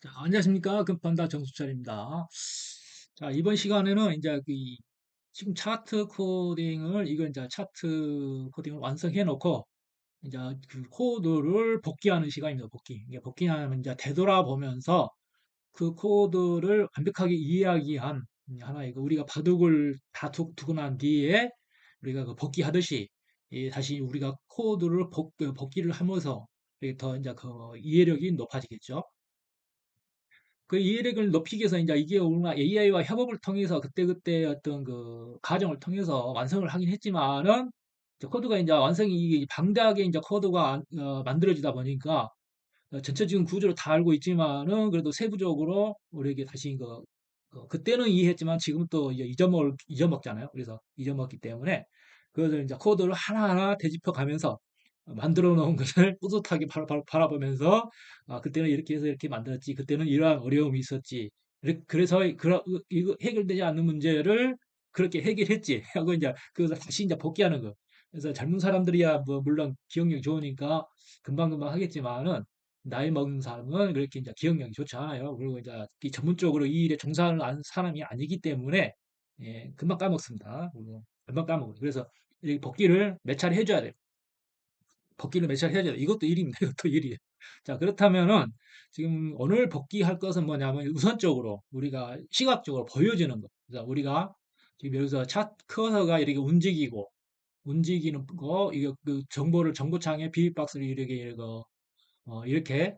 자, 안녕하십니까. 금판다 정수철입니다. 자, 이번 시간에는 이제 지금 차트 코딩을, 이거 이제 차트 코딩을 완성해 놓고, 이제 그 코드를 복귀하는 시간입니다. 복귀. 이게 복귀하면 이제 되돌아보면서 그 코드를 완벽하게 이해하기 위한 하나의 우리가 바둑을 다 두고 난 뒤에 우리가 그 복귀하듯이 다시 우리가 코드를 복귀를 하면서 이렇게 더 이제 그 이해력이 높아지겠죠. 그 이해력을 높이기 위해서 이제 이게 우리가 AI와 협업을 통해서 그때그때 어떤 그 과정을 통해서 완성을 하긴 했지만은 이제 코드가 이제 완성이 이게 방대하게 이제 코드가 만들어지다 보니까 전체적인 구조를 다 알고 있지만은 그래도 세부적으로 우리에게 다시 그때는 이해했지만 지금 또 이제 잊어먹잖아요. 그래서 잊어먹기 때문에 그것을 이제 코드를 하나하나 되짚어 가면서 만들어 놓은 것을 뿌듯하게 바라보면서 아, 그때는 이렇게 해서 이렇게 만들었지. 그때는 이러한 어려움이 있었지. 그래서 이거 해결되지 않는 문제를 그렇게 해결했지. 하고 이제 그것을 다시 이제 복귀하는 거. 그래서 젊은 사람들이야 뭐 물론 기억력이 좋으니까 금방금방 하겠지만은 나이 먹은 사람은 그렇게 이제 기억력이 좋지 않아요. 그리고 이제 이 전문적으로 이 일에 종사를 한 사람이 아니기 때문에 예, 금방 까먹습니다. 그리고 금방 까먹어요. 그래서 이 복귀를 몇 차례 해줘야 돼요. 복귀를 몇 차례 해줘야 돼요. 이것도 일입니다. 이것도 일이에요. 자, 그렇다면은 지금 오늘 복귀할 것은 뭐냐면 우선적으로 우리가 시각적으로 보여지는 거. 그래서 우리가 지금 여기서 차 커서가 이렇게 움직이는 거, 이거 그 정보를 정보창에 비빅박스를 이렇게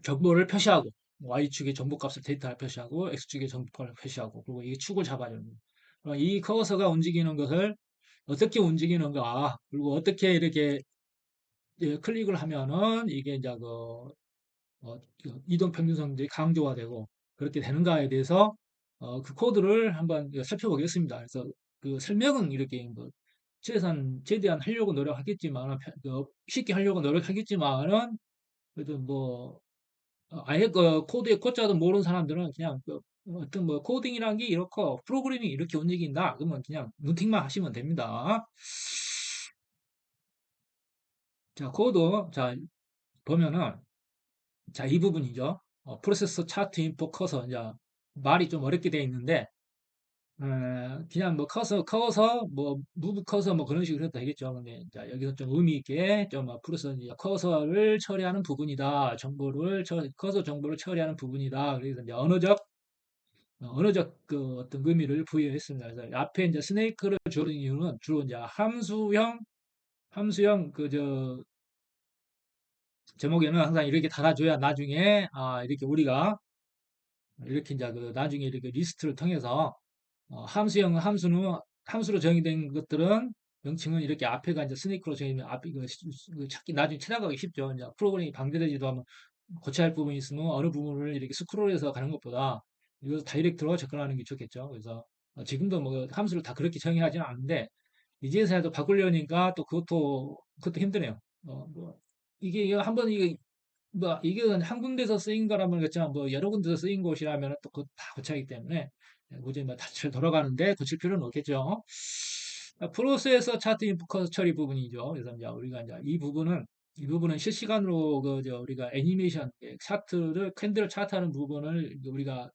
정보를 표시하고 Y축에 정보값을 데이터를 표시하고 X축에 정보를 표시하고 그리고 이 축을 잡아주는 거예요. 이 커서가 움직이는 것을 어떻게 움직이는가 그리고 어떻게 이렇게 클릭을 하면은 이게 이제 그 이동평균성들이 강조가 되고 그렇게 되는가에 대해서 그 코드를 한번 살펴보겠습니다. 그래서 그 설명은 이렇게 뭐 최대한 하려고 노력하겠지만 쉽게 하려고 노력하겠지만은 그래도 뭐 아예 그 코드의 코자도 모르는 사람들은 그냥 어떤 뭐 코딩이라는 게 이렇고 프로그래밍이 이렇게 움직인다. 그러면 그냥 눈팅만 하시면 됩니다. 자, 코드 자 보면은 자, 이 부분이죠. 프로세서 차트 인포 커서 이제 말이 좀 어렵게 되어 있는데 그냥 뭐 커서 뭐 무브 커서 뭐 그런 식으로 해도 되겠죠. 근데 자, 여기서 좀 의미 있게 좀 앞으로서 이제 커서를 처리하는 부분이다. 커서 정보를 처리하는 부분이다. 그래서 이제 언어적 그 어떤 의미를 부여했습니다. 그래서 앞에 이제 스네이크를 주는 이유는 주로 이제 함수형 제목에는 항상 이렇게 달아줘야 나중에 이렇게 우리가 이렇게 이제 나중에 이렇게 리스트를 통해서 함수로 정의된 것들은 명칭은 이렇게 앞에가 이제 스네이크로 정의되면 앞에 찾기 나중에 찾아가기 쉽죠. 이제 프로그램이 방대되지도 하면 고쳐야 할 부분이 있으면 어느 부분을 이렇게 스크롤해서 가는 것보다 이것을 다이렉트로 접근하는 게 좋겠죠. 그래서 지금도 뭐 함수를 다 그렇게 정의하지는 않는데 이제서야도 바꾸려니까 또 그것도 힘드네요. 뭐 이게 한번 이게 뭐 이게 한 군데서 쓰인 거라면 그렇지만 뭐 여러 군데서 쓰인 곳이라면 또 그거 다 고쳐야 하기 때문에 굳이 뭐 다잘 돌아가는데 고칠 필요는 없겠죠. 프로세서 차트 인풋 처리 부분이죠. 그래서 이제 우리가 이제 이 부분은 실시간으로 우리가 애니메이션 차트를 캔들을 차트하는 부분을 우리가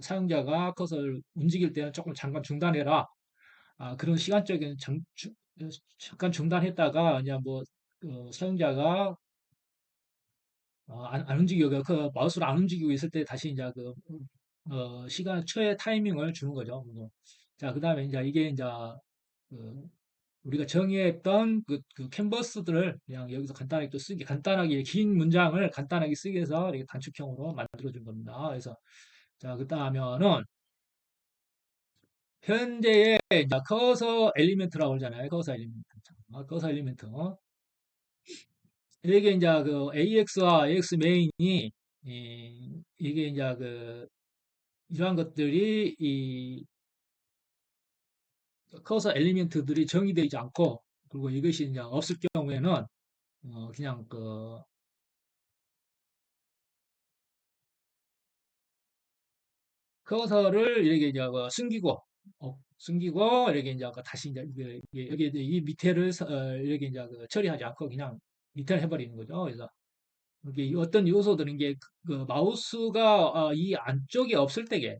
사용자가 커서를 움직일 때는 조금 잠깐 중단해라. 그런 시간적인 잠깐 중단했다가 이제 뭐 사용자가 안 움직이고 그 마우스를 안 움직이고 있을 때 다시 이제 시간 초의 타이밍을 주는 거죠. 자, 그다음에 이제 이게 이제 그 우리가 정의했던 그 캔버스들을 그냥 여기서 간단하게 또 간단하게 긴 문장을 간단하게 쓰기 위해서 이렇게 단축형으로 만들어 준 겁니다. 그래서 자, 그다음에는 현재의 이제 커서 엘리멘트라고 그러잖아요. 커서 엘리멘트. 커서 엘리멘트. 이게 이제 그 AX와 AX 메인이 이게 이제 이러한 것들이 이 커서 엘리멘트들이 정의되지 않고 그리고 이것이 이제 없을 경우에는 그냥 커서를 이렇게 이제 숨기고 이렇게 이제 다시 이제 여기 이제 이 밑에를 이렇게 이제 처리하지 않고 그냥 리턴 해버리는 거죠. 그래서 이게 어떤 요소들은 이게 그 마우스가 이 안쪽에 없을 때게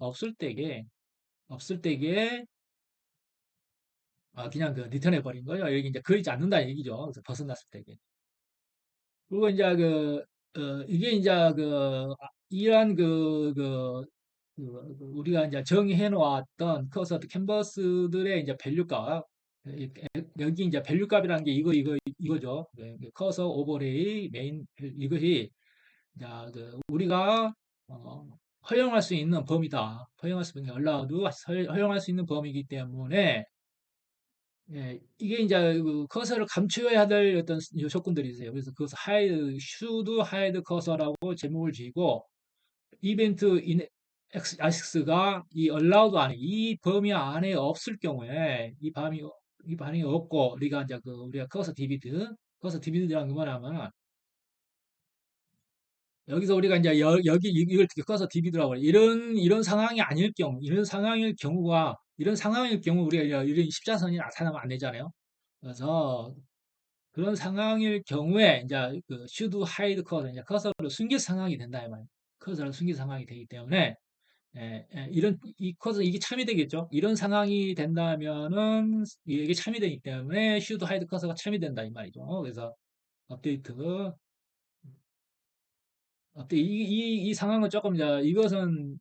그냥 그 리턴해 버린 거예요. 여기 이제 그리지 않는다는 얘기죠. 그래서 벗어났을 때게. 그리고 이제 이게 이제 이러한 우리가 이제 정의해 놓았던 커서 캔버스들의 이제 밸류값, 여기 이제 밸류값이라는 게 이거죠. 커서 오버레이 메인 이것이 이제 우리가 허용할 수 있는 범위다. 허용할 수 있는 allowed, 허용할 수 있는 범위이기 때문에 예, 이게 이제 그 커서를 감춰야 될 어떤 조건들이 있어요. 그래서 그것을 hide, should hide cursor라고 제목을 지고 이벤트 in ASICS가 이 allowed 안에 이 범위 안에 없을 경우에 이 반응이 없고 우리가 이제 우리가 커서 디비드라는 건 뭐냐면 여기서 우리가 이제 여기 이걸 커서 디비드라고 해요. 이런 상황이 아닐 경우 이런 상황일 경우 우리가 이런 십자선이 나타나면 안 되잖아요. 그래서 그런 상황일 경우에 이제 should hide cursor, 이제 커서를 숨길 상황이 된다 이 말이에요. 커서를 숨길 상황이 되기 때문에 이런 이 커서 이게 참이 되겠죠. 이런 상황이 된다면은 이게 참이 되기 때문에 should hide cursor가 참이 된다 이 말이죠. 그래서 업데이트 이 상황은 조금 이제 이것은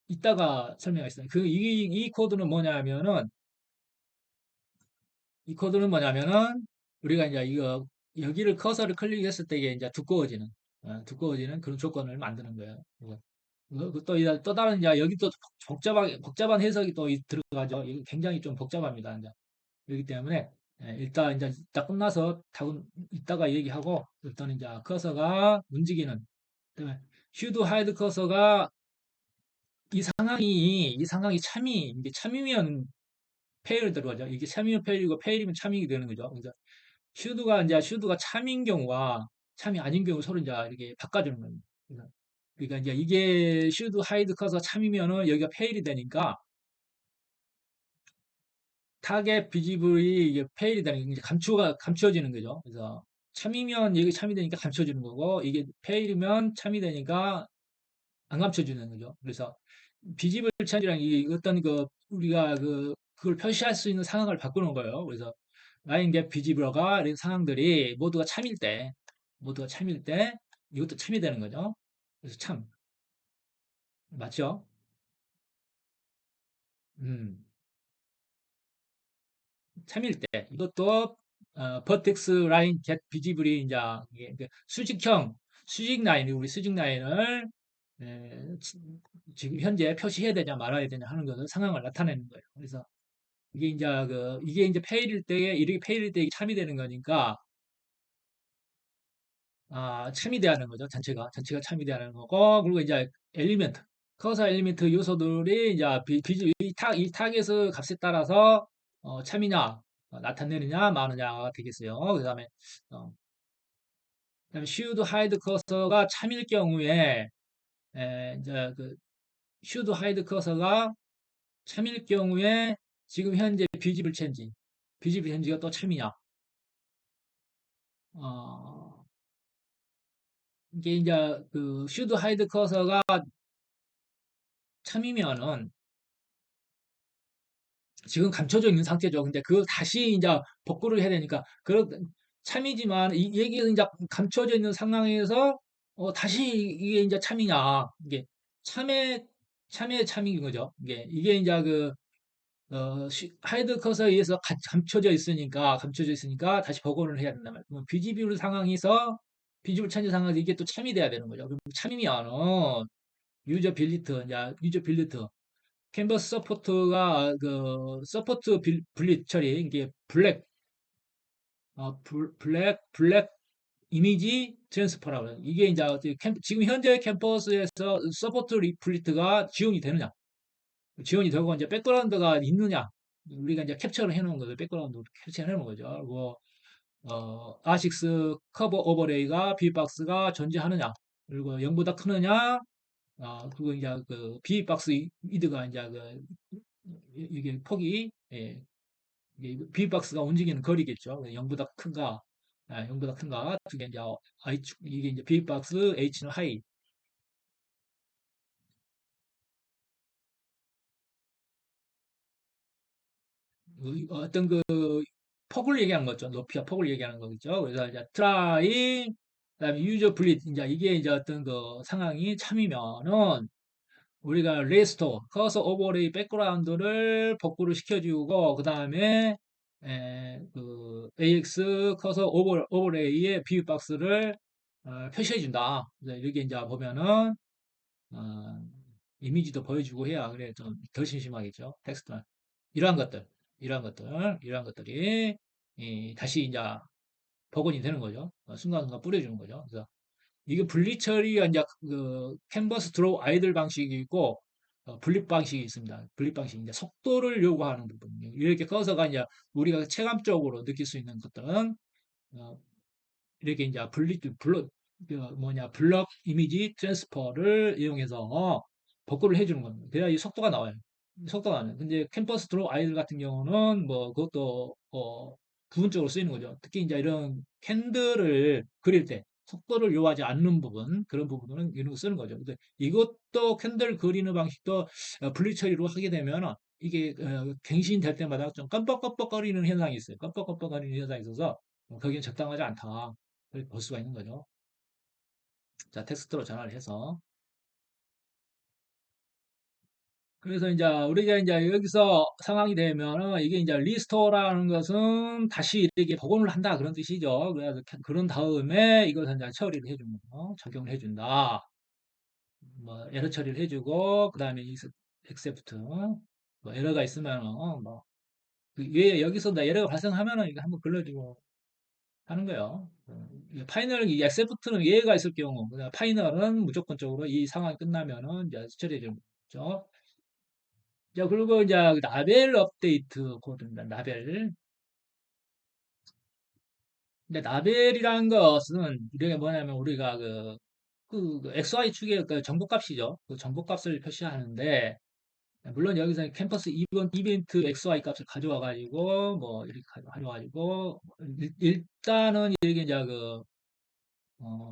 이따가 설명하겠습니다. 이 코드는 뭐냐면은 이 코드는 뭐냐면은 우리가 이제 여기를 커서를 클릭했을 때 이게 이제 두꺼워지는 그런 조건을 만드는 거예요. 또 다른 이제 여기 또 복잡한 해석이 또 들어가죠. 이거 굉장히 좀 복잡합니다. 이제 그렇기 때문에 일단 이제 이따 끝나서 이따가 얘기하고 일단 이제 커서가 움직이는 그다음에 슈드 하이드 커서가 이 상황이 이게 참이면 페일을 들어가죠. 이게 참이면 페일이고 페일이면 참이게 되는 거죠. 그래서 슈드가 참인 경우와 참이 아닌 경우 서로 이제 이렇게 바꿔주는 겁니다. 그러니까 이제 이게 슈드 하이드 커서 참이면은 여기가 페일이 되니까 타겟 비지블이 이게 페일이 되는 게 이제 감추어지는 거죠. 그래서 참이면 여기 참이 되니까 감춰지는 거고 이게 페일이면 참이 되니까 안 감춰지는 거죠. 그래서 비지블 체인지랑 이 어떤 우리가 그걸 표시할 수 있는 상황을 바꾸는 거예요. 그래서 라인 갭 비지블과 이런 상황들이 모두가 참일 때 이것도 참이 되는 거죠. 그래서 참 맞죠? 음, 참일 때 이것도 버텍스 라인 겟 비지블이 이제 이게 수직 라인 우리 수직 라인을 지금 현재 표시해야 되냐 말아야 되냐 하는 것을 상황을 나타내는 거예요. 그래서 이게 이제 페일일 때에 이렇게 페일일 때 참이 되는 거니까 참이 돼하는 거죠. 전체가 참이 돼하는 거고 그리고 이제 엘리멘트 커서 엘리멘트 요소들이 이제 이 타겟의 값에 따라서 참이냐 나타내느냐 마느냐가 되겠어요. 어, 그다음에 should hide cursor가 참일 경우에 이제 should hide cursor가 참일 경우에 지금 현재 비지블 체인지가 또 참이냐 어, 이게 이제 should hide cursor가 참이면은 지금 감춰져 있는 상태죠. 근데 그걸 다시 이제 복구를 해야 되니까 참이지만 이게 이제 감춰져 있는 상황에서 다시 이게 이제 참이냐 이게 참의 참인 거죠. 이게 이제 하이드 컷에 의해서 감춰져 있으니까 다시 복원을 해야 된단 말이에요. 그럼 비지블 천지 상황에서 이게 또 참이 돼야 되는 거죠. 그럼 참이면은 유저 빌리트 캔버스 서포트가 서포트 블릿 처리 이게 블랙 이미지 트랜스퍼라고 해요. 이게 이제 지금 현재 캠퍼스에서 서포트 블리트가 지원이 되고 이제 백그라운드가 있느냐 우리가 이제 캡처를 해놓은 거죠. 백그라운드로 캡처를 해놓은 거죠. 그리고 아식스 커버 오버레이가 비박스가 존재하느냐 그리고 0보다 크느냐 그리고 이제 비박스 이드가 이제 이게 폭이 예, 이게 빅박스가 움직이는 거리겠죠. 0보다 큰가. 0보다 큰가? 그게 이제 이게 이제 빅박스, H는 하이. 어떤 그 폭을 얘기하는 거죠. 높이와 폭을 얘기하는 거겠죠. 그래서 이제 try, 그다음에 user bleed, 이제 이게 이제 어떤 그 상황이 참이면은 우리가 레스토어, 커서 오버레이 백그라운드를 복구를 시켜주고, 그 다음에 그 AX 커서 오버레이의 비브박스를 표시해준다. 여기 이제 보면은 어, 이미지도 보여주고 해야 그래 좀 덜 심심하겠죠. 텍스트는 이러한 것들, 이러한 것들이 다시 이제 복원이 되는 거죠. 순간순간 뿌려주는 거죠. 그래서 이게 분리 처리가 이제 그 캔버스 드로우 아이들 방식이 있고 분립 방식이 있습니다. 분립 방식 이제 속도를 요구하는 부분이에요. 이렇게 커서가 이제 우리가 체감적으로 느낄 수 있는 것들은 어, 이렇게 이제 블럭 이미지 트랜스퍼를 이용해서 복구를 해주는 겁니다. 그래야 이 속도가 나와요. 속도가 나요. 근데 캠퍼스 드로우 아이들 같은 경우는 뭐 그것도 부분적으로 쓰이는 거죠. 특히 이제 이런 캔들을 그릴 때 속도를 요하지 않는 부분 그런 부분은 이런 거 쓰는 거죠. 근데 이것도 캔들 그리는 방식도 분리 처리로 하게 되면 이게 갱신될 때마다 좀 깜빡깜빡거리는 현상이 있어요. 깜빡깜빡거리는 현상이 있어서 거기는 적당하지 않다. 그렇게 볼 수가 있는 거죠. 자, 텍스트로 전환을 해서. 그래서 이제 우리가 이제 여기서 상황이 되면은 이게 이제 리스토어라는 것은 다시 이렇게 복원을 한다 그런 뜻이죠. 그래서 그런 다음에 이것을 이제 처리를 해주는 거, 적용을 해준다. 뭐 에러 처리를 해주고 그다음에 except 뭐 에러가 있으면은 뭐 왜 여기서 나 에러가 발생하면은 이거 한번 걸러주고 하는 거예요. 파이널 이 엑세프트는 예외가 있을 경우, 그다음 파이널은 무조건적으로 이 상황이 끝나면은 이제 처리해 주는 거죠. 자, 그리고 이제 라벨 업데이트 코드입니다. 라벨. 근데 라벨이라는 것은 이게 뭐냐면 우리가 그 XY 축의 그 정보값이죠. 그 정보값을 표시하는데 물론 여기서 캠퍼스 이벤트 XY 값을 가져와 가지고 뭐 이렇게 가져와 가지고 일단은 이게 이제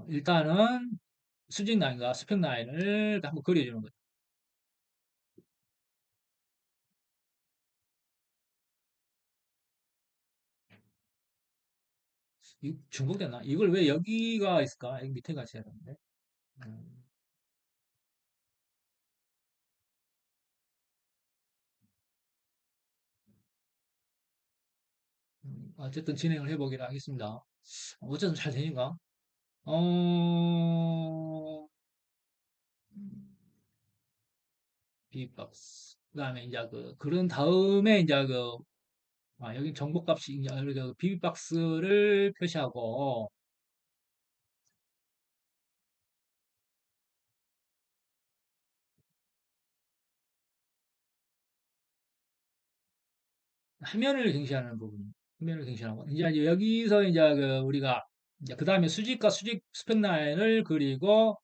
일단은 수직 라인과 스펙 라인을 한번 그려주는 거죠. 중복됐나? 이걸 왜 여기가 있을까? 여기 밑에 같이 해야 되는데. 음, 어쨌든 진행을 해보기로 하겠습니다. 어쨌든 잘 되는가? 어, 빅박스. 그 다음에 이제 그런 다음에 이제 여기 정보값이 이제 빅박스를 표시하고, 화면을 갱신하는 부분. 화면을 갱신하고. 이제 여기서 이제 우리가 이제 그 다음에 수직과 수직 스펙 라인을 그리고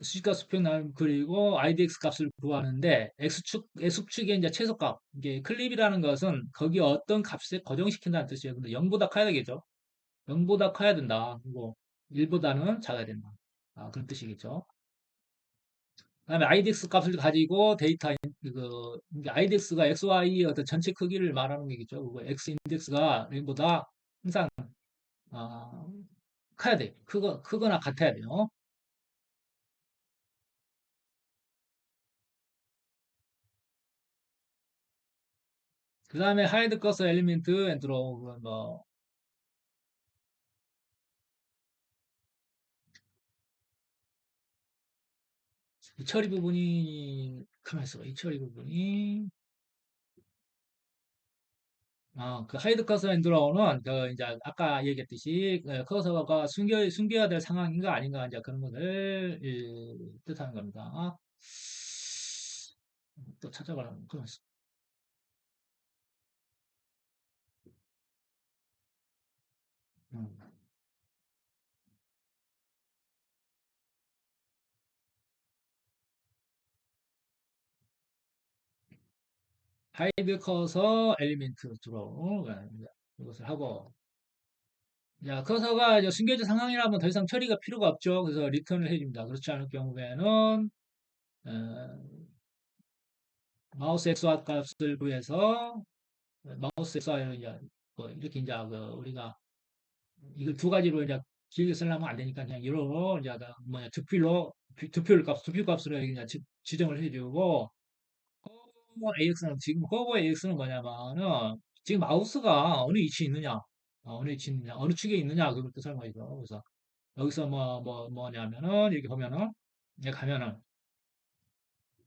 수직과 수평 날 그리고 IDX 값을 구하는데 X축의 이제 최소값 이게 클립이라는 것은 거기 어떤 값에 고정시킨다는 뜻이에요. 근데 0보다 커야 되겠죠. 0보다 커야 된다. 그리고 1보다는 작아야 된다. 그런 뜻이겠죠. 그다음에 IDX 값을 가지고 이게 IDX가 XY의 어떤 전체 크기를 말하는 거겠죠. 그리고 X 인덱스가 0보다 항상 어, 커야 돼. 크거나 같아야 돼요. 그 다음에 하이드 커서 엘리멘트 엔드로 뭐 이 처리 부분이 가만 있어봐. 이 처리 부분이 그 하이드 커서 엔드로우는 이제 아까 얘기했듯이 커서가 숨겨야 될 상황인가 아닌가 이제 그런 것을 뜻하는 겁니다. 또 찾아가려면 가만 있어. 음. 하이드 커서 엘리멘트 들어 이것을 하고 자, 커서가 이제 숨겨진 상황이라면 더 이상 처리가 필요가 없죠. 그래서 리턴을 해줍니다. 그렇지 않을 경우에는 어, 마우스 XY 값을 구해서 마우스 XY를 이제 뭐 이렇게 이제 그 우리가 이걸 두 가지로 이제 길게 쓰려면 안 되니까 그냥 이로 이제 그 뭐냐 두표 값으로 이제 지정을 해주고 허브 AX는 지금 허브 AX는 뭐냐면은 지금 마우스가 어느 위치에 있느냐, 어느 위치에 있느냐, 어느 축에 있느냐 그걸 또 설명해줘. 그래서 여기서 뭐냐면은 이렇게 보면은 이제 가면은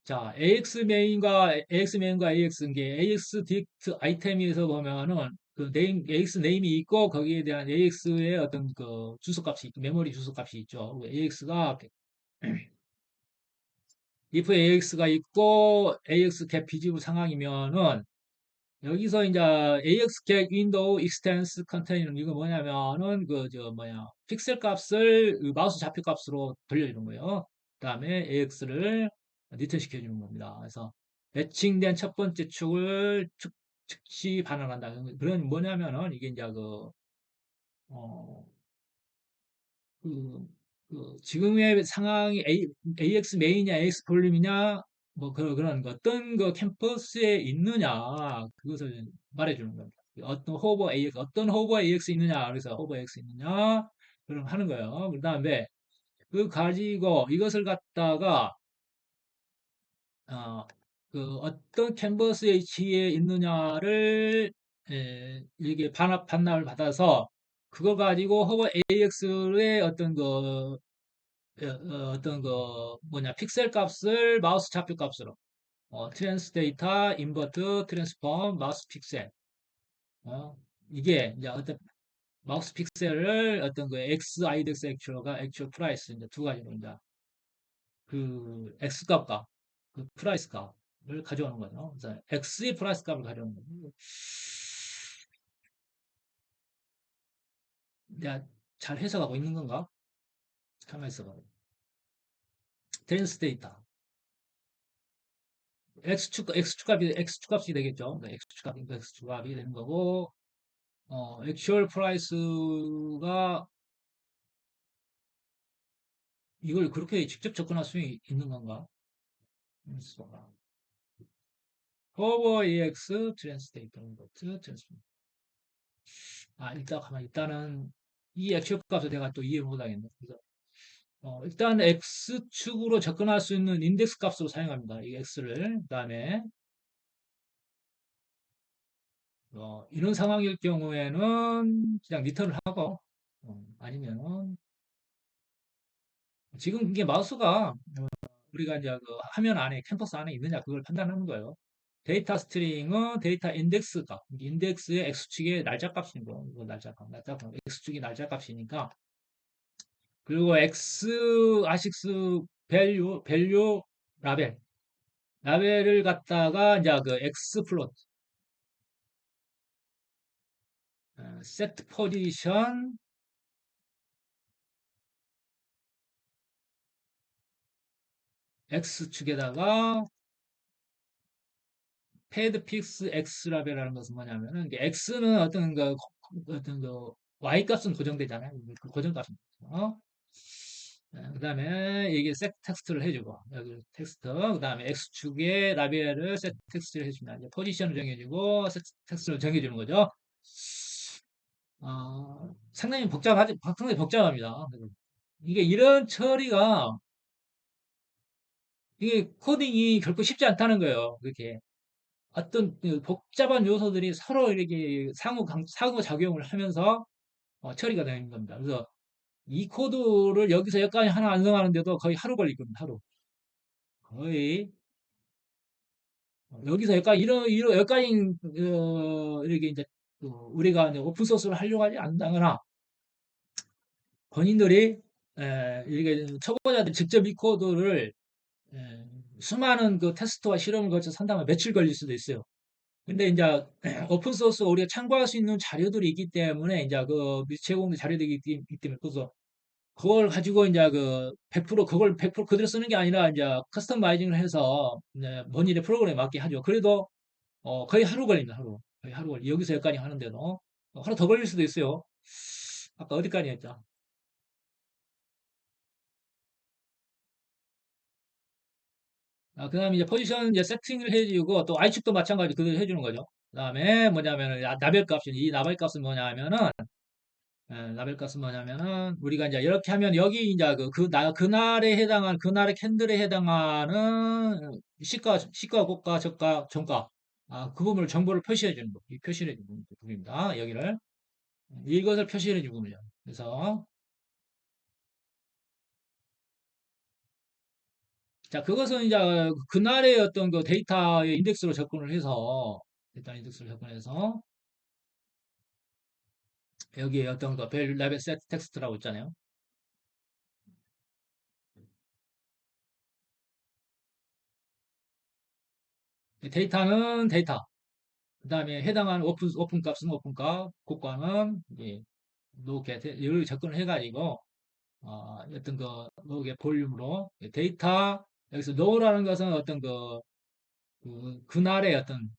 자 AX 메인과 AX 이게 AX 디렉트 아이템에서 보면은 그 AX 네임이 있고 거기에 대한 AX의 어떤 그 주소값이 있고 메모리 주소값이 있죠. AX가 if AX가 있고 AX 갭 비지브 상황이면은 여기서 이제 AX 겟 윈도우 익스텐스 컨테이너는 이거 뭐냐면은 그 저 뭐야 픽셀 값을 그 마우스 좌표 값으로 돌려주는 거예요. 그다음에 AX를 리턴 시켜주는 겁니다. 그래서 매칭된 첫 번째 축을 즉시 반환한다. 그런 뭐냐면은 이게 이제 어, 그, 지금의 상황이 AX 메인이냐 AX 볼륨이냐 뭐 그런 거 어떤 그 캠퍼스에 있느냐 그것을 말해주는 겁니다. 어떤 호버 AX 있느냐 그래서 호버 AX 있느냐 그런 거 하는 거예요. 그다음에 그 가지고 이것을 갖다가 어, 그 어떤 캔버스 위치에 있느냐를 이게 반납을 받아서 그거 가지고 허브 AX의 어떤 그 뭐냐 픽셀 값을 마우스 좌표 값으로 트랜스 데이터 인버트 트랜스폼 마우스 픽셀 어, 이게 이제 어떤 마우스 픽셀을 어떤 그 X IDX 액츄얼과 액츄얼 프라이스 이제 두 가지로 이제 그 X 값과 그 프라이스 값을 가져오는 거죠. 그래서 X의 프라이스 값을 가져오는 거죠. 내가 잘 해석하고 있는 건가? 가만히 있어봐. 트랜스 데이터. X축 값이 되겠죠. X축 값이 되는 거고, 액츄얼 프라이스가 이걸 그렇게 직접 접근할 수 있는 건가? 허버 EX 트랜스 데이터 인버트 트랜스 일단은 이 액츄얼 값을 내가 또 이해 못하겠네. 그래서 일단 X축으로 접근할 수 있는 인덱스 값으로 사용합니다. 이 X를. 그다음에 이런 상황일 경우에는 그냥 리턴을 하고 아니면은 지금 이게 마우스가 우리가 이제 그 화면 안에 캠퍼스 안에 있느냐 그걸 판단하는 거예요. 데이터 스트링은 데이터 인덱스 값, 인덱스의 X축의 날짜 값인 거, 이거 날짜 값, X축이 날짜 값이니까 그리고 아식스 밸류 라벨 라벨을 갖다가 이제 그 X 플롯 set 포지션 X축에다가 패드 픽스 X 라벨이라는 것은 뭐냐면은 이게 X는 어떤 그 Y 값은 고정되잖아요. 그 고정값입니다. 그다음에 이게 색 텍스트를 해주고 여기 텍스트 그다음에 X축에 라벨을 색 텍스트를 해줍니다. 이제 포지션을 정해주고 색 텍스트를 정해주는 거죠. 상당히 복잡합니다. 이게 이런 처리가 이게 코딩이 결코 쉽지 않다는 거예요. 그렇게 어떤 그 복잡한 요소들이 서로 이렇게 상호작용을 하면서 처리가 되는 겁니다. 그래서 이 코드를 여기서 여기까지 하나 완성하는데도 거의 하루 걸릴 겁니다. 하루. 거의 여기서 여기까지 여기까지 이렇게 이제 우리가 이제 오픈 소스를 하려고 하지 않는다거나 본인들이 이렇게 초보자들 직접 이 코드를 에, 수많은 그 테스트와 실험을 거쳐서 한다면 며칠 걸릴 수도 있어요. 근데 이제 오픈 소스 우리가 참고할 수 있는 자료들이 있기 때문에 이제 그 제공된 자료들이 있기 때문에 그래서 그걸 가지고 이제 그 100% 그걸 100% 그대로 쓰는 게 아니라 이제 커스터마이징을 해서 이제 본인의 프로그램에 맞게 하죠. 그래도 거의 하루 걸립니다. 하루. 거의 하루 걸리. 여기서 여기까지 하는데도 하루 더 걸릴 수도 있어요. 아까 어디까지 했죠? 그 다음에 이제 포지션 이제 세팅을 해주고 또 Y축도 마찬가지 그대로 해주는 거죠. 그 다음에 뭐냐면은 나벨 값이 이 나벨 값은 뭐냐면은 라벨 값은 뭐냐면은 우리가 이제 이렇게 하면 여기 이제 그날에 해당하는 그날의 캔들에 해당하는 시가 고가 저가 종가 그 부분을 정보를 표시해 주는 거, 이 표시해 주는 부분입니다. 여기를 이것을 표시해 주는 거죠. 그래서 자 그것은 이제 그날의 어떤 그 데이터의 인덱스로 접근을 해서 데이터 인덱스로 접근해서 여기에 어떤 그 밸류 레벨 세트 텍스트라고 있잖아요. 데이터는 데이터. 그 다음에 해당하는 오픈 값은 오픈 값, 고가는 이제 이렇게 여기 접근을 해가지고 어떤 그 노게 볼륨으로 데이터 여기서 노라는 것은 어떤 그날의 어떤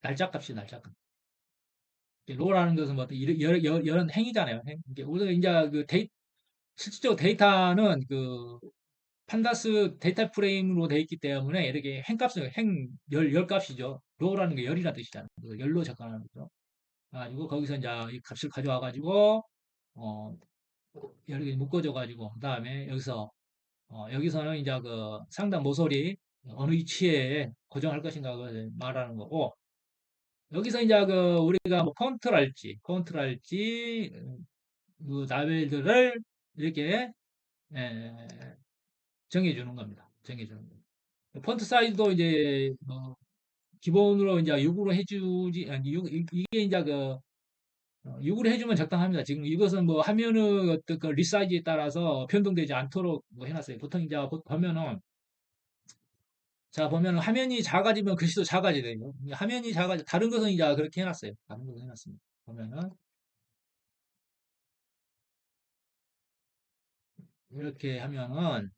날짜 값이 날짜 값. 로라는 것은 뭐 어떤 이런 행위잖아요. 이게 우리가 이제 실질적으로 데이터는 판다스 데이터 프레임으로 되어 있기 때문에 이렇게 행값은 열 값이죠. 로라는 게 열이라 뜻이잖아요. 열로 접근하는 거죠. 가지고 거기서 이제 이 값을 가져와 가지고 어 여러 개 묶어줘 가지고 그다음에 여기서는 이제 그 상당 모서리 어느 위치에 고정할 것인가 그 말하는 거고 여기서 이제 우리가 뭐 폰트랄지 그 라벨들을 이렇게 에, 정해주는 겁니다. 정해주는 겁니다. 폰트 사이즈도 이제 뭐 기본으로 이제 6으로 해주지 아니 이게 이제 6으로 해주면 적당합니다. 지금 이것은 뭐 화면의 어떤 그 리사이즈에 따라서 변동되지 않도록 뭐 해놨어요. 보통 이제 보면은 자 보면은 화면이 작아지면 글씨도 작아지거든요. 화면이 작아지 다른 것은 이제 그렇게 해놨어요. 다른 것은 해놨습니다. 보면은 이렇게 하면은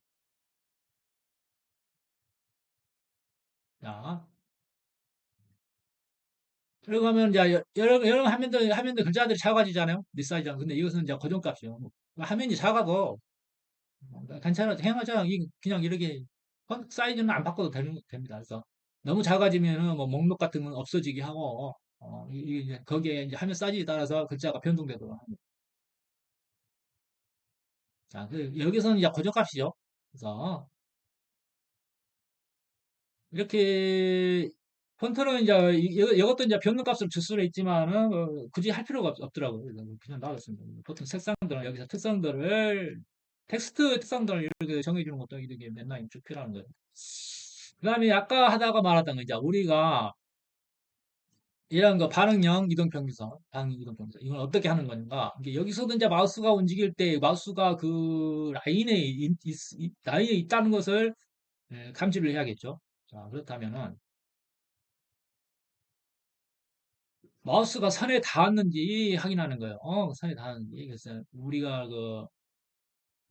자 그리고 하면 이제 여러 화면들 글자들이 작아지잖아요. 리사이즈는 근데 이것은 이제 고정값이요. 화면이 작아도 괜찮아, 행하자. 그냥 이렇게 사이즈는 안 바꿔도 됩니다. 그래서 너무 작아지면은 뭐 목록 같은 건 없어지게 하고, 이게 이제 거기에 이제 화면 사이즈에 따라서 글자가 변동되도록 합니다. 자, 여기서는 이제 고정값이죠. 그래서 이렇게 폰트는 이제 이것도 이제 변경값을 줄 수는 있지만은 굳이 할 필요가 없더라고요. 그래서 그냥 놔뒀습니다. 보통 색상들은 여기서 특성들을 텍스트 특성들을 이렇게 정해주는 것도 이렇게 맨날 쭉 필요한 거예요. 그다음에 아까 하다가 말았던 거 이제 우리가 이런 거 반응형 이동평균선, 반응 이동평균선 이걸 어떻게 하는 건가? 이게 여기서도 이제 마우스가 움직일 때 마우스가 그 라인에 있다는 것을 감지를 해야겠죠. 자, 그렇다면은 마우스가 선에 닿았는지 확인하는 거예요. 선에 닿았는지. 그래서 우리가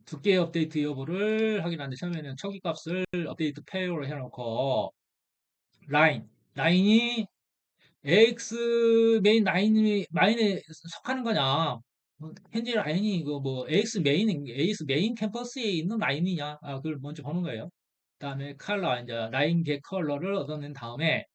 두께 업데이트 여부를 확인하는데 처음에는 초기 값을 업데이트 페어로 해놓고 라인이 AX 메인 라인이 마인에 속하는 거냐? 현재 라인이 이거 뭐 AX 메인 캠퍼스에 있는 라인이냐? 그걸 먼저 보는 거예요. 그다음에 컬러 이제 라인 계 컬러를 얻어낸 다음에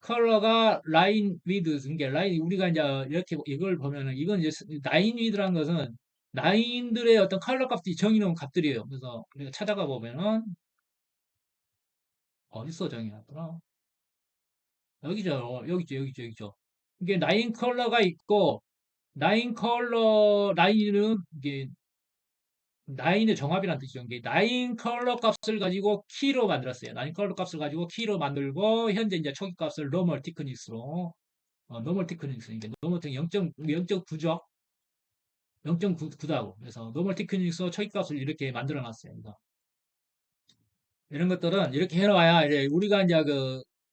컬러가 라인 위드 그러니까 라인 우리가 이제 이렇게 이걸 보면은 이건 이제 라인 위드라는 것은 라인들의 어떤 컬러 값이 정의놓은 값들이에요. 그래서 우리가 찾아가 보면은 어디서 정의놨더라? 여기죠. 이게 라인 컬러가 있고 라인 컬러 라인은 이게 라인의 종합이라는 뜻이죠. 이게 라인 컬러 값을 가지고 키로 만들었어요. 라인 컬러 값을 가지고 키로 만들고 현재 이제 초기 값을 노멀 티크니스로 노멀 티크니스 이게 노멀 티크 0.9죠. 0.9다고. 그래서 노멀 티크니스 초기 값을 이렇게 만들어 놨어요. 그래서 이런 것들은 이렇게 해놔야 이제 우리가 이제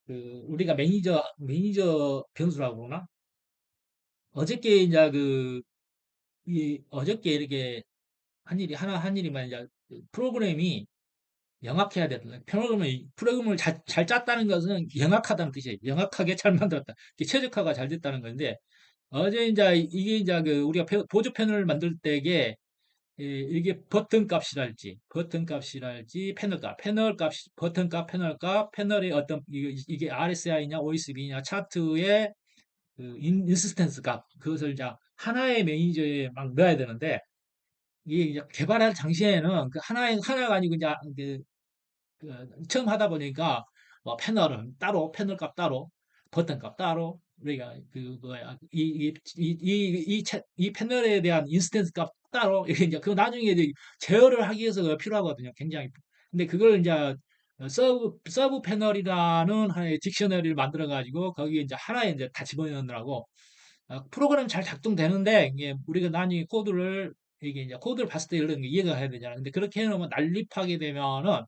우리가 매니저 변수라고 그러나 어저께 이제 어저께 이렇게 한 일이만 이제 프로그램이 영악해야 된다. 프로그램을 잘 짰다는 것은 영악하다는 뜻이에요. 영악하게 잘 만들었다. 최적화가 잘 됐다는 건데, 어제 이제 이게 이제 그 우리가 보조 패널을 만들 때에 이게 버튼 값이랄지 패널 값, 버튼 값, 패널의 어떤 이게 RSI냐 OSB냐 차트의 그 인스턴스 값 그것을 이제 하나의 매니저에 막 넣어야 되는데 이게 이제 개발할 당시에는 그 하나가 아니고 이제 처음 하다 보니까 뭐 패널은 따로 패널 값 따로 버튼 값 따로 우리가 그 뭐야 이 패널에 대한 인스턴스 값 따로 이게 이제 그 나중에 이제 제어를 하기 위해서 그거 필요하거든요. 굉장히 근데 그걸 이제 서브 패널이라는 하나의 딕셔너리를 만들어 가지고 거기에 이제 하나에 이제 다 집어넣느라고 프로그램 잘 작동되는데 이게 우리가 나중에 코드를 이게 이제 코드를 봤을 때 이런 게 이해가 해야 되잖아. 근데 그렇게 해놓으면 난립하게 되면은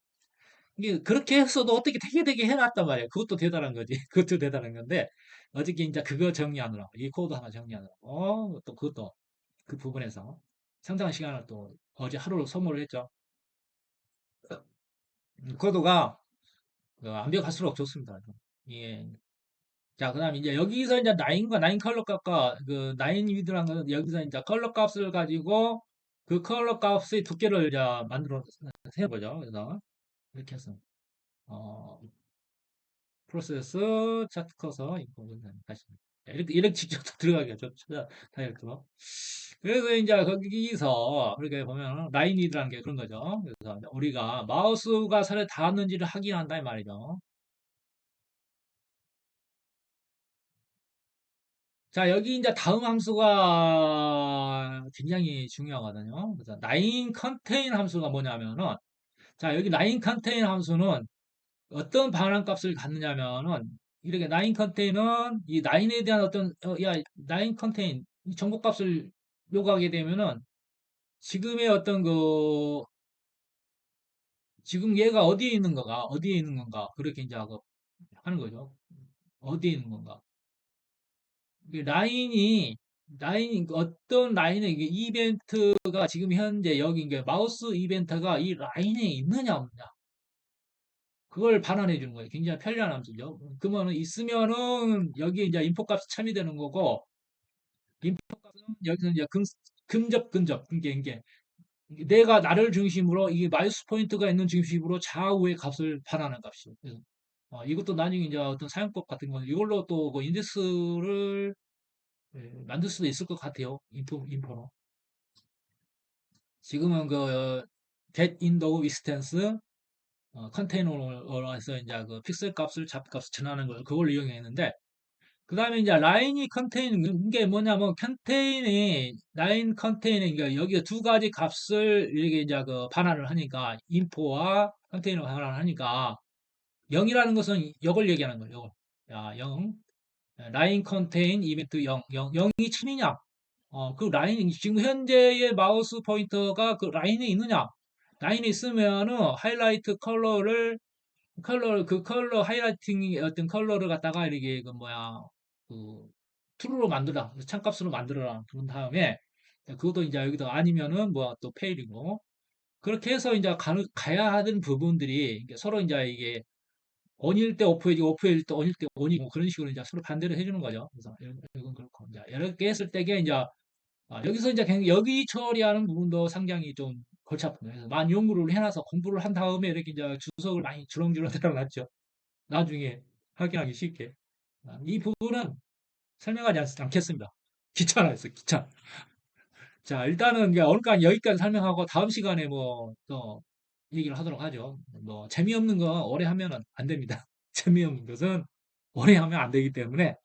이게 그렇게 했어도 어떻게 되게 해놨단 말이야. 그것도 대단한 거지. 그것도 대단한 건데 어저께 이제 그거 정리하느라고 이 코드 하나 정리하느라고 또 그것도 그 부분에서 상당한 시간을 또 어제 하루를 소모를 했죠. 코드가 완벽할수록 좋습니다. 예. 자, 그다음 이제 여기서 이제 나인과 나인 컬러 값과 그 나인 위드라는 거는 여기서 이제 컬러 값을 가지고 그 컬러 값의 두께를 이제 만들어 해보죠. 그래서 이렇게 해서 어, 프로세스 차트 커서 이거 다시 이렇게 직접 들어가겠죠. 찾아 다이렉트로. 그래서 이제 거기서 이렇게 보면 라인이드라는 게 그런 거죠. 그래서 우리가 마우스가 살에 닿았는지를 확인한다 이 말이죠. 자, 여기 이제 다음 함수가 굉장히 중요하거든요. 그래서 라인 컨테인 함수가 뭐냐면은 자, 여기 라인 컨테인 함수는 어떤 반환 값을 갖느냐면은 이렇게 라인 컨테인은 이 라인에 대한 어떤 야 라인 컨테인 이 정보값을 요구하게 되면은 지금의 어떤 그 지금 얘가 어디에 있는 건가 그렇게 이제 하는 거죠. 어디에 있는 건가. 이게 라인이 어떤 라인에 이게 이벤트가 지금 현재 여기 이게 마우스 이벤트가 이 라인에 있느냐 없느냐 그걸 반환해 주는 거예요. 굉장히 편리한 함수죠. 그러면은 있으면은 여기에 이제 인포 값이 참여되는 거고 인포 값은 여기서 이제 근접 이게 내가 나를 중심으로 이 마우스 포인트가 있는 중심으로 좌우의 값을 반환하는 값이죠. 그래서 이것도 나중에 이제 어떤 사용법 같은 거는 이걸로 또 그 인덱스를 만들 수도 있을 것 같아요. 인포로. 지금은 그 get window distance 컨테이너로 해서 이제 그 픽셀 값을 잡값을 전하는 걸 그걸 이용했는데 그 다음에 이제 라인이 컨테인 게 뭐냐면 컨테인이 라인 컨테인이 그러니까 여기 두 가지 값을 이렇게 이제 그 반환을 하니까 인포와 컨테이너 반환을 하니까 0이라는 것은 이걸 얘기하는 거예요. 이걸. 자, 0 라인 컨테인 이벤트 0 0이 참이냐 그 라인, 지금 현재의 마우스 포인터가 그 라인에 있느냐? 라인에 있으면은 하이라이트 그 컬러 하이라이팅이 어떤 컬러를 갖다가 이렇게 그 뭐야, 그 true로 만들어, 참값으로 만들어라. 그런 다음에 그것도 이제 여기다 아니면은 뭐 또 페일이고. 그렇게 해서 이제 가야 하는 부분들이 이게 서로 이제 이게 on일 때 오프해지고 오프일 때 on일 때 on이고 그런 식으로 이제 서로 반대로 해주는 거죠. 그래서 이건 그렇고 이제 이렇게 했을 때게 이제 여기서 이제 여기 처리하는 부분도 상당히 좀 골치 아픈 거예요. 그래서 많이 연구를 해놔서 공부를 한 다음에 이렇게 이제 주석을 많이 주렁주렁 달아놨죠. 나중에 확인하기 쉽게. 이 부분은 설명하지 않겠습니다. 귀찮아서 귀찮아. 자, 일단은 이제 오늘까지 여기까지 설명하고 다음 시간에 뭐 또 얘기를 하도록 하죠. 뭐 재미없는 거 오래 하면은 안 됩니다. 재미없는 것은 오래 하면 안 되기 때문에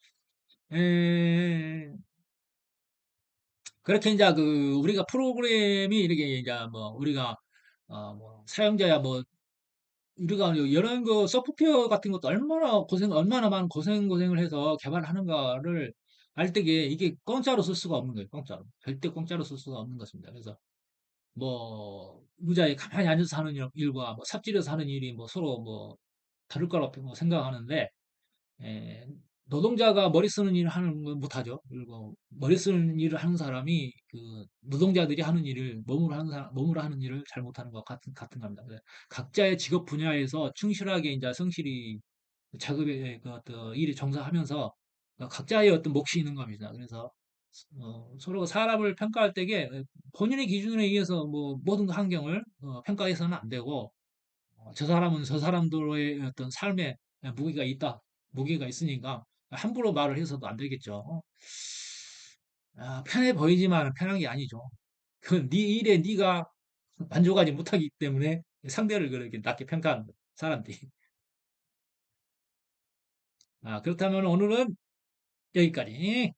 그렇게 이제 그 우리가 프로그램이 이렇게 이제 뭐 우리가 뭐 사용자야 뭐 우리가 이런 거 소프트웨어 같은 것도 얼마나 많은 고생을 해서 개발하는가를 알 때게 이게 공짜로 쓸 수가 없는 거예요. 공짜로. 절대 공짜로 쓸 수가 없는 것입니다. 그래서 뭐 의자에 가만히 앉아서 하는 일과 뭐 삽질해서 하는 일이 뭐 서로 뭐 다를 거라고 뭐 생각하는데 예, 노동자가 머리 쓰는 일을 하는 건 못하죠. 그리고 머리 쓰는 일을 하는 사람이 그 노동자들이 하는 일을 몸으로 하는 일을 잘 못하는 것 같은 겁니다. 그래서 각자의 직업 분야에서 충실하게 이제 성실히 작업에 그 어떤 일에 종사하면서 각자의 어떤 몫이 있는 겁니다. 그래서 서로 사람을 평가할 때에 본인의 기준에 의해서 뭐 모든 환경을 평가해서는 안 되고, 저 사람은 저 사람들의 어떤 삶에 무게가 있다, 무게가 있으니까 함부로 말을 해서도 안 되겠죠. 편해 보이지만 편한 게 아니죠. 그 네 일에 네가 만족하지 못하기 때문에 상대를 그렇게 낮게 평가하는 거예요, 사람들이. 그렇다면 오늘은 여기까지.